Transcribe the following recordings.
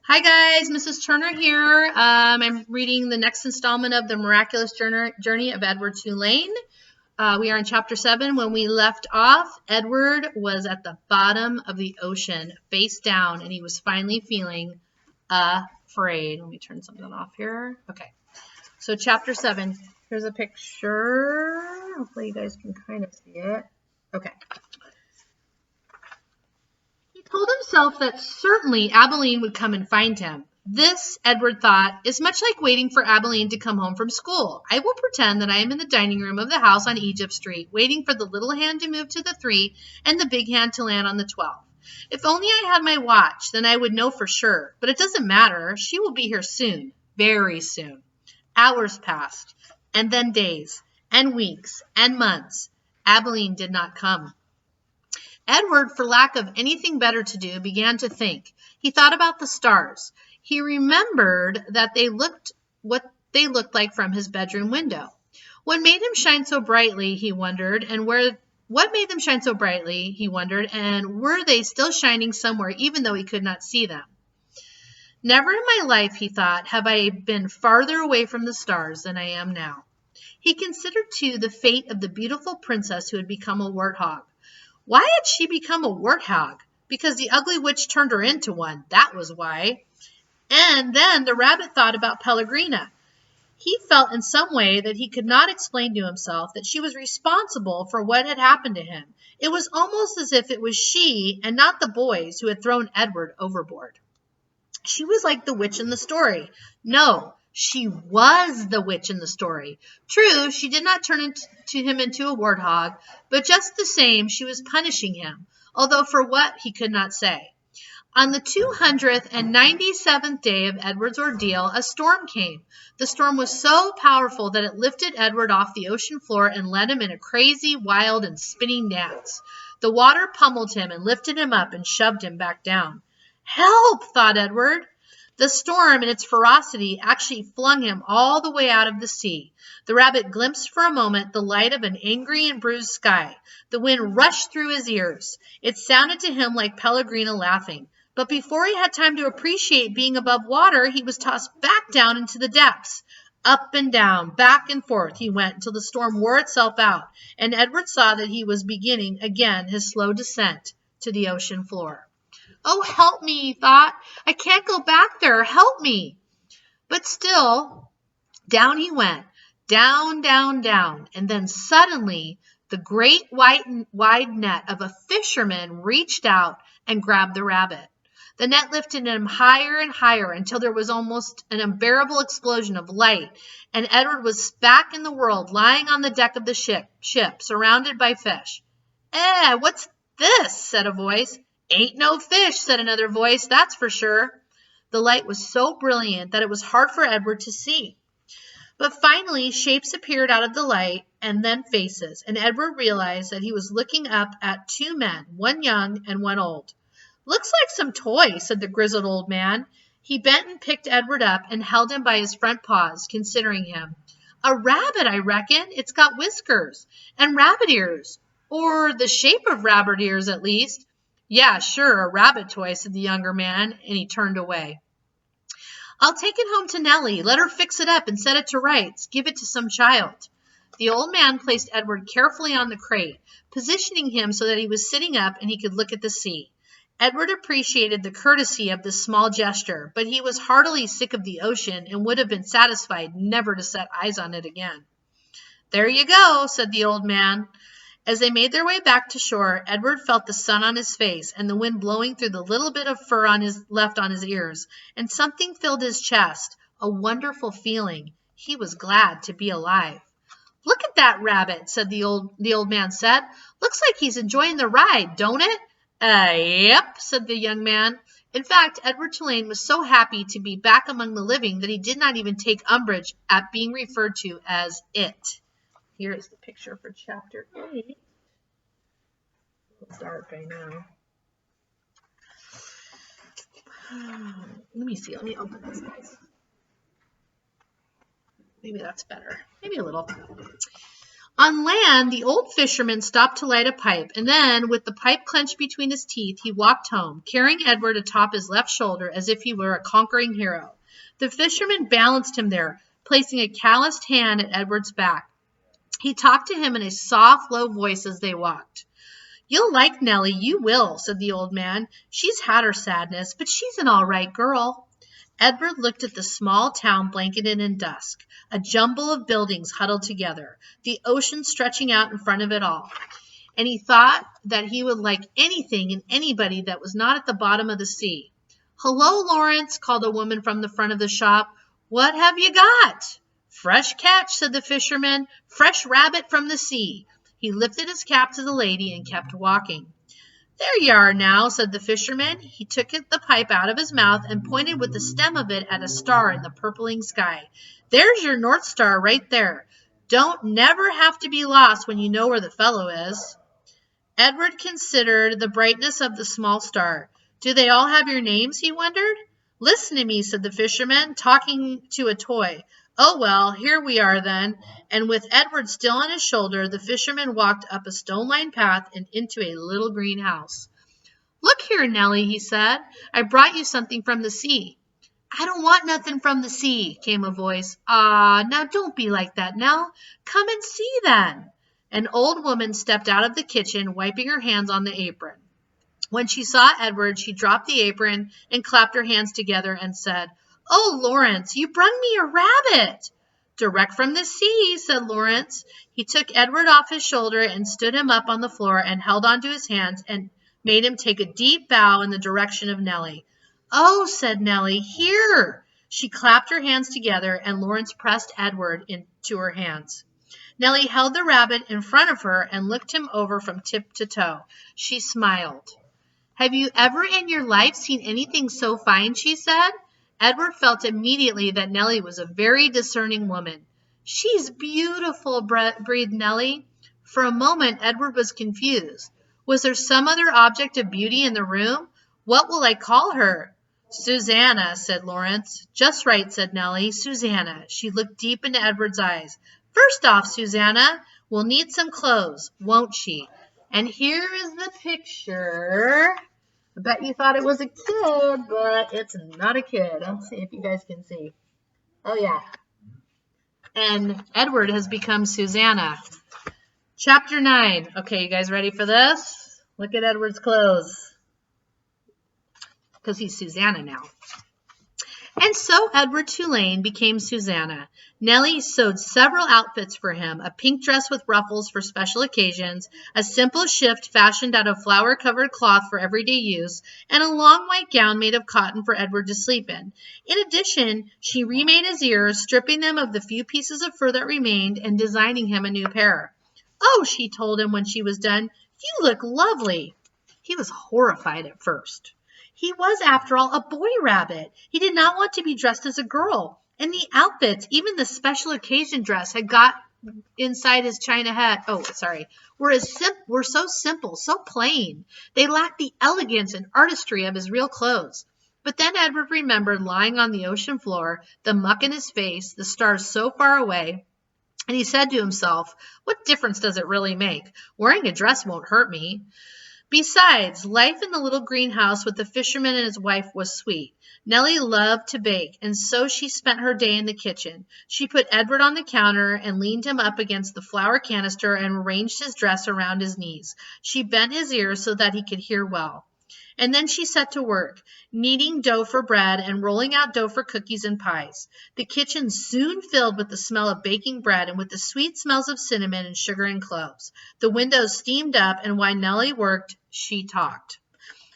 Hi guys, Mrs. Turner here. I'm reading the next installment of the Miraculous Journey of Edward Tulane. We are in chapter 7. When we left off, Edward was at the bottom of the ocean, face down, and he was finally feeling afraid. Let me turn something off here. Okay, so chapter 7. Here's a picture. Hopefully you guys can kind of see it. Okay. He told himself that certainly Abilene would come and find him. This, Edward thought, is much like waiting for Abilene to come home from school. I will pretend that I am in the dining room of the house on Egypt Street, waiting for the little hand to move to the 3 and the big hand to land on the 12. If only I had my watch, then I would know for sure. But it doesn't matter. She will be here soon, very soon. Hours passed, and then days, and weeks, and months. Abilene did not come. Edward, for lack of anything better to do, began to think. He thought about the stars. He remembered that they looked what they looked like from his bedroom window. What made him shine so brightly, he wondered, and what made them shine so brightly, he wondered, and were they still shining somewhere even though he could not see them? Never in my life, he thought, have I been farther away from the stars than I am now. He considered, too, the fate of the beautiful princess who had become a warthog. Why had she become a warthog? Because the ugly witch turned her into one. That was why. And then the rabbit thought about Pellegrina. He felt in some way that he could not explain to himself that she was responsible for what had happened to him. It was almost as if it was she and not the boys who had thrown Edward overboard. She was like the witch in the story. No, she was the witch in the story. True, she did not turn him into a warthog, but just the same, she was punishing him, although for what he could not say. On the 297th day of Edward's ordeal, a storm came. The storm was so powerful that it lifted Edward off the ocean floor and led him in a crazy, wild, and spinning dance. The water pummeled him and lifted him up and shoved him back down. Help, thought Edward. The storm in its ferocity actually flung him all the way out of the sea. The rabbit glimpsed for a moment the light of an angry and bruised sky. The wind rushed through his ears. It sounded to him like Pellegrina laughing. But before he had time to appreciate being above water, he was tossed back down into the depths. Up and down, back and forth he went until the storm wore itself out, and Edward saw that he was beginning again his slow descent to the ocean floor. Oh, help me, he thought. I can't go back there. Help me. But still, down he went, down, down, down. And then suddenly, the great wide net of a fisherman reached out and grabbed the rabbit. The net lifted him higher and higher until there was almost an unbearable explosion of light, and Edward was back in the world, lying on the deck of the ship, surrounded by fish. What's this? Said a voice. Ain't no fish, said another voice, that's for sure. The light was so brilliant that it was hard for Edward to see. But finally, shapes appeared out of the light, and then faces, and Edward realized that he was looking up at 2 men, one young and one old. Looks like some toy, said the grizzled old man. He bent and picked Edward up and held him by his front paws, considering him. A rabbit, I reckon. It's got whiskers and rabbit ears, or the shape of rabbit ears at least. Yeah, sure, a rabbit toy, said the younger man, and he turned away. I'll take it home to Nellie. Let her fix it up and set it to rights. Give it to some child. The old man placed Edward carefully on the crate, positioning him so that he was sitting up and he could look at the sea. Edward appreciated the courtesy of this small gesture, but he was heartily sick of the ocean and would have been satisfied never to set eyes on it again. There you go, said the old man. As they made their way back to shore, Edward felt the sun on his face and the wind blowing through the little bit of fur left on his ears, and something filled his chest, a wonderful feeling. He was glad to be alive. Look at that rabbit, said the old man said. Looks like he's enjoying the ride, don't it? Yep, said the young man. In fact, Edward Tulane was so happy to be back among the living that he did not even take umbrage at being referred to as it. Here is the picture for chapter 8. It's dark, I know. Let me see. Let me open this, guys. Maybe that's better. Maybe a little. On land, the old fisherman stopped to light a pipe, and then, with the pipe clenched between his teeth, he walked home, carrying Edward atop his left shoulder as if he were a conquering hero. The fisherman balanced him there, placing a calloused hand at Edward's back. He talked to him in a soft, low voice as they walked. "You'll like Nellie, you will," said the old man. "She's had her sadness, but she's an all right girl." Edward looked at the small town blanketed in dusk, a jumble of buildings huddled together, the ocean stretching out in front of it all. And he thought that he would like anything and anybody that was not at the bottom of the sea. "Hello, Lawrence," called a woman from the front of the shop. "What have you got?" "Fresh catch," said the fisherman. "Fresh rabbit from the sea." He lifted his cap to the lady and kept walking. "There you are now," said the fisherman. He took the pipe out of his mouth and pointed with the stem of it at a star in the purpling sky. "There's your North Star right there. Don't never have to be lost when you know where the fellow is." Edward considered the brightness of the small star. "Do they all have your names?" he wondered. "Listen to me," said the fisherman, talking to a toy. "Oh, well, here we are then." And with Edward still on his shoulder, the fisherman walked up a stone-lined path and into a little green house. "Look here, Nellie," he said. "I brought you something from the sea." "I don't want nothing from the sea," came a voice. "Ah, now don't be like that, Nell. Come and see then." An old woman stepped out of the kitchen, wiping her hands on the apron. When she saw Edward, she dropped the apron and clapped her hands together and said, "Oh, Lawrence, you brung me a rabbit." "Direct from the sea," said Lawrence. He took Edward off his shoulder and stood him up on the floor and held onto his hands and made him take a deep bow in the direction of Nellie. "Oh," said Nellie, "here." She clapped her hands together, and Lawrence pressed Edward into her hands. Nellie held the rabbit in front of her and looked him over from tip to toe. She smiled. "Have you ever in your life seen anything so fine?" she said. Edward felt immediately that Nellie was a very discerning woman. "She's beautiful," breathed Nellie. For a moment, Edward was confused. Was there some other object of beauty in the room? "What will I call her?" "Susanna," said Lawrence. "Just right," said Nellie. "Susanna." She looked deep into Edward's eyes. "First off, Susanna, we'll need some clothes, won't she?" And here is the picture. I bet you thought it was a kid, but it's not a kid. Let's see if you guys can see. Oh, yeah. And Edward has become Susanna. Chapter 9. Okay, you guys ready for this? Look at Edward's clothes. Because he's Susanna now. And so Edward Tulane became Susanna. Nellie sewed several outfits for him, a pink dress with ruffles for special occasions, a simple shift fashioned out of flower-covered cloth for everyday use, and a long white gown made of cotton for Edward to sleep in. In addition, she remade his ears, stripping them of the few pieces of fur that remained, and designing him a new pair. "Oh," she told him when she was done, "you look lovely." He was horrified at first. He was, after all, a boy rabbit. He did not want to be dressed as a girl. And the outfits, even the special occasion dress had got inside his china hat, were so simple, so plain. They lacked the elegance and artistry of his real clothes. But then Edward remembered lying on the ocean floor, the muck in his face, the stars so far away, and he said to himself, "What difference does it really make? Wearing a dress won't hurt me." Besides, life in the little greenhouse with the fisherman and his wife was sweet. Nellie loved to bake, and so she spent her day in the kitchen. She put Edward on the counter and leaned him up against the flour canister and arranged his dress around his knees. She bent his ears so that he could hear well. And then she set to work, kneading dough for bread and rolling out dough for cookies and pies. The kitchen soon filled with the smell of baking bread and with the sweet smells of cinnamon and sugar and cloves. The windows steamed up, and while Nellie worked, she talked.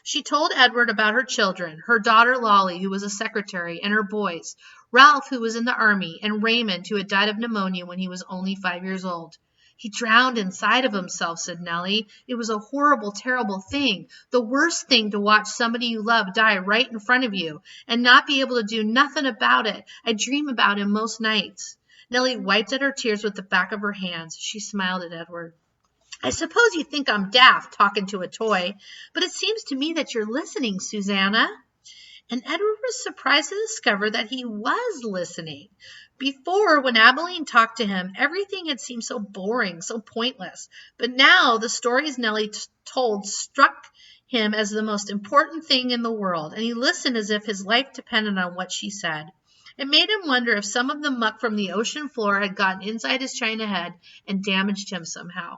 She told Edward about her children, her daughter Lolly, who was a secretary, and her boys, Ralph, who was in the army, and Raymond, who had died of pneumonia when he was only 5 years old. "He drowned inside of himself," said Nellie. "It was a horrible, terrible thing. The worst thing to watch somebody you love die right in front of you and not be able to do nothing about it. I dream about him most nights." Nellie wiped at her tears with the back of her hands. She smiled at Edward. "I suppose you think I'm daft talking to a toy, but it seems to me that you're listening, Susanna." And Edward was surprised to discover that he was listening. Before, when Abilene talked to him, everything had seemed so boring, so pointless. But now the stories Nellie told struck him as the most important thing in the world, and he listened as if his life depended on what she said. It made him wonder if some of the muck from the ocean floor had gotten inside his china head and damaged him somehow.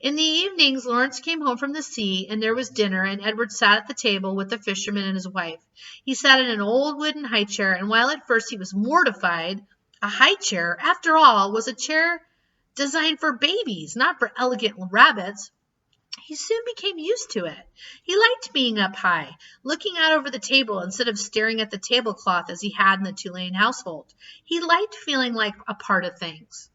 In the evenings, Lawrence came home from the sea, and there was dinner, and Edward sat at the table with the fisherman and his wife. He sat in an old wooden high chair, and while at first he was mortified, a high chair, after all, was a chair designed for babies, not for elegant rabbits. He soon became used to it. He liked being up high, looking out over the table instead of staring at the tablecloth as he had in the Tulane household. He liked feeling like a part of things.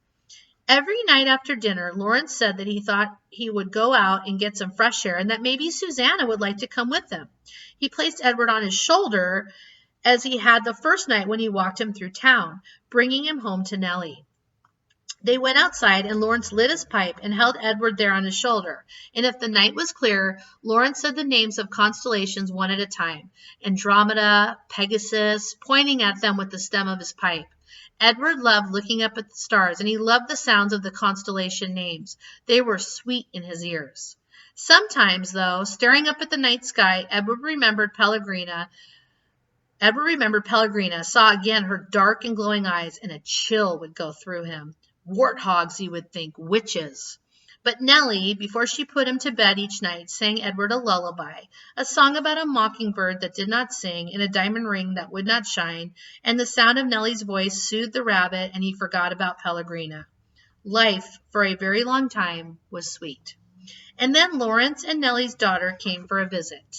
Every night after dinner, Lawrence said that he thought he would go out and get some fresh air and that maybe Susanna would like to come with him. He placed Edward on his shoulder as he had the first night when he walked him through town, bringing him home to Nellie. They went outside, and Lawrence lit his pipe and held Edward there on his shoulder. And if the night was clear, Lawrence said the names of constellations one at a time, Andromeda, Pegasus, pointing at them with the stem of his pipe. Edward loved looking up at the stars, and he loved the sounds of the constellation names. They were sweet in his ears. Sometimes, though, staring up at the night sky, Edward remembered Pellegrina, saw again her dark and glowing eyes, and a chill would go through him. Warthogs, he would think, witches. But Nellie, before she put him to bed each night, sang Edward a lullaby, a song about a mockingbird that did not sing and a diamond ring that would not shine, and the sound of Nellie's voice soothed the rabbit, and he forgot about Pellegrina. Life, for a very long time, was sweet. And then Lawrence and Nellie's daughter came for a visit.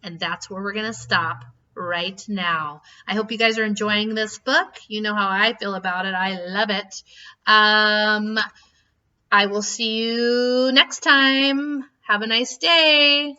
And that's where we're going to stop right now. I hope you guys are enjoying this book. You know how I feel about it. I love it. I will see you next time. Have a nice day.